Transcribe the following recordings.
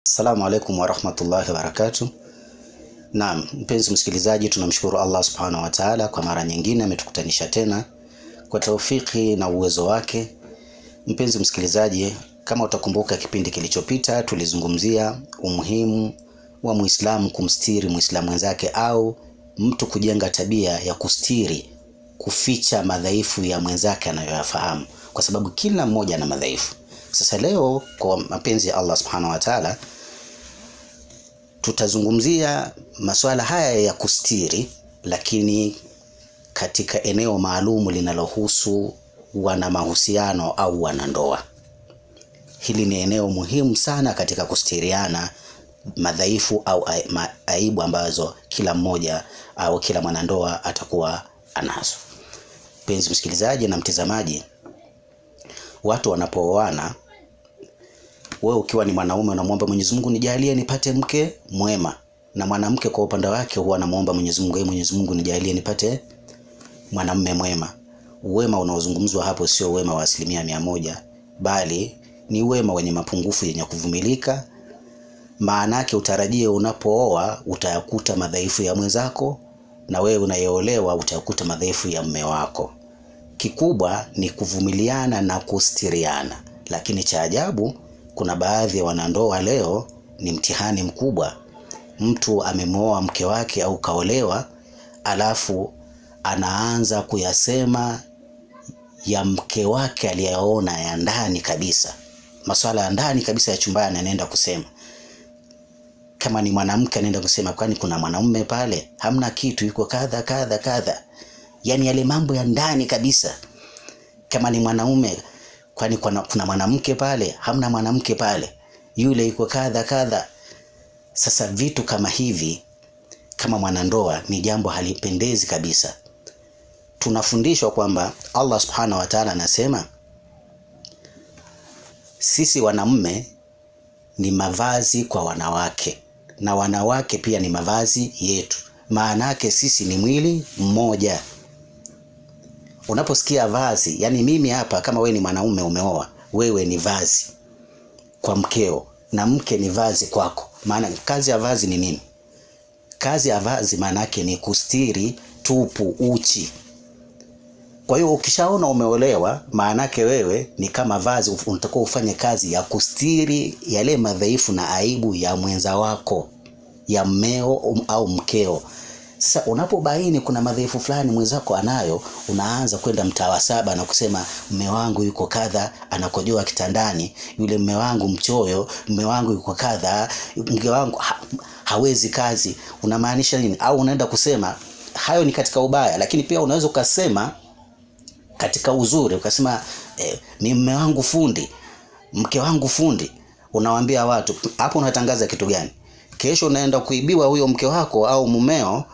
Assalamu alaikum wa rahmatullahi wa barakatuh. Naam, mpenzi msikilizaji, tunamshukuru Allah subhanahu wa ta'ala kwa mara nyingine ametukutanisha tena kwa taufiki na uwezo wake. Mpenzi msikilizaji, kama utakumbuka kipindi kilichopita tulizungumzia umuhimu wa Muislamu kumstiri Muislamu mwenzake, au mtu kujenga tabia ya kustiri, kuficha madhaifu ya mwenzake anayoyafahamu, kwa sababu kila mmoja ana madhaifu. Sasa leo kwa mapenzi ya Allah subhanahu wa ta'ala tutazungumzia masuala haya ya kustiri, lakini katika eneo maalum linalohusu wana mahusiano au wanandoa. Hili ni eneo muhimu sana katika kustiriana madhaifu au aibu ambazo kila mmoja au kila mwanandoa atakuwa anazo. Mpenzi msikilizaji na mtazamaji, watu wanapooana, wewe ukiwa ni mwanaume unamwomba Mwenyezi Mungu, nijalie nipate mke mwema, na mwanamke kwa upande wake huwa anamuomba Mwenyezi Mungu, Mwenyezi Mungu nijalie nipate mwanamume mwema. Wema unaozungumzwa hapo sio wema wa 100%, bali ni wema wenye mapungufu yenye kuvumilika. Maana yake utarajie unapooa utayakuta madhaifu ya mwenzako, na wewe unayeolewa utayakuta madhaifu ya mume wako. Kikubwa ni kuvumiliana na kustiriana. Lakini cha ajabu, kuna baadhi ya wanandoa leo ni mtihani mkubwa. Mtu amemooa mke wake au kaolewa, alafu anaanza kuyasema ya mke wake aliyaona ya ndani kabisa. Masuala ya ndani kabisa ya chumbani anaenda kusema. Kama ni mwanamke anaenda kusema, kwani kuna mwanamume pale? Hamna kitu, yuko kadha kadha kadha. Yani yale mambo ya ndani kabisa. Kama ni mwanaume, kwani kuna mwanamke pale? Hamna mwanamke pale, yule yuko kadha kadha. Sasa vitu kama hivi kama mwanandoa ni jambo halipendezi kabisa. Tunafundishwa kwamba Allah subhanahu wa ta'ala anasema sisi wanaume ni mavazi kwa wanawake, na wanawake pia ni mavazi yetu. Maana yake sisi ni mwili mmoja. Unaposikia vazi, yani mimi hapa, kama wewe ni mwanaume umeoa, wewe ni vazi kwa mkeo na mke ni vazi kwako. Maana kazi ya vazi ni nini? Kazi ya vazi maana yake ni kustiri tupu, uchi. Kwa hiyo ukishaona umeolewa, maana yake wewe ni kama vazi, unatakiwa ufanye kazi ya kustiri yale madhaifu na aibu ya mwenza wako, ya mmeo au mkeo. Sasa unapobaini kuna madhaifu fulani mwenzako anayo, unaanza kwenda mtaa wa saba na kusema, mume wangu yuko kadha, anakojoa kitandani, yule mume wangu mchoyo, mume wangu yuko kadha, mke wangu hawezi kazi. Unamaanisha nini? Au unaenda kusema hayo ni katika ubaya, lakini pia unaweza ukasema katika uzuri, ukasema ni mume wangu fundi, mke wangu fundi. Unawaambia watu, hapo unatangaza kitu gani? Kesho unaenda kuibiwa huyo mke wako au mumeo,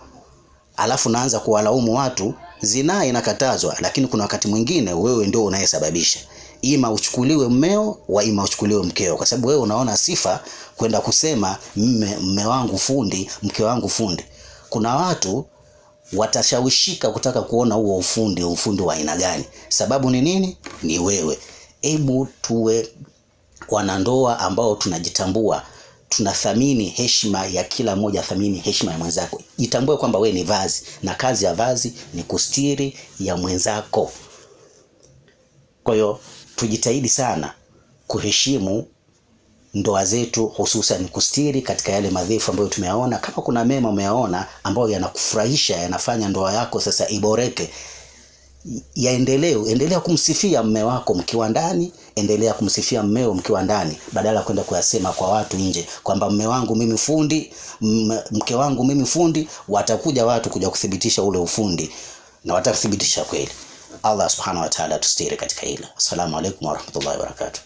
alafu naanza kuwalaumu watu. Zinaa inakatazwa, lakini kuna wakati mwingine wewe ndio unayesababisha. Ima uchukuliwe mmeo, wa ima uchukuliwe mkeo, kwa sababu wewe unaona sifa kwenda kusema mume wangu fundi, mke wangu fundi. Kuna watu watashawishika kutaka kuona huo ufundi wa aina gani. Sababu ni nini? Ni wewe. Hebu tuwe wanandoa ambao tunajitambua, tunathamini heshima ya kila mmoja, thamini heshima ya mwenzako. Jitambue kwamba wewe ni vazi, na kazi ya vazi ni kustiri ya mwenzako. Kwa hiyo tujitahidi sana kuheshimu ndoa zetu, hususan kustiri katika yale madhaifu ambayo tumeyaona. Kama kuna mema umeyaona ambayo yanakufurahisha, yanafanya ndoa yako sasa iboreke, endelea kumsifia mume wako mkiwa ndani, endelea kumsifia mmeo mkiwa ndani, badala kwenda kuyasema kwa watu nje kwamba mume wangu mimi fundi, mke wangu mimi fundi. Watakuja watu kuja kuthibitisha ule ufundi, na watathibitisha kweli. Allah subhanahu wa ta'ala tustiri katika hilo. Assalamu alaikum wa rahmatullahi wa barakatuh.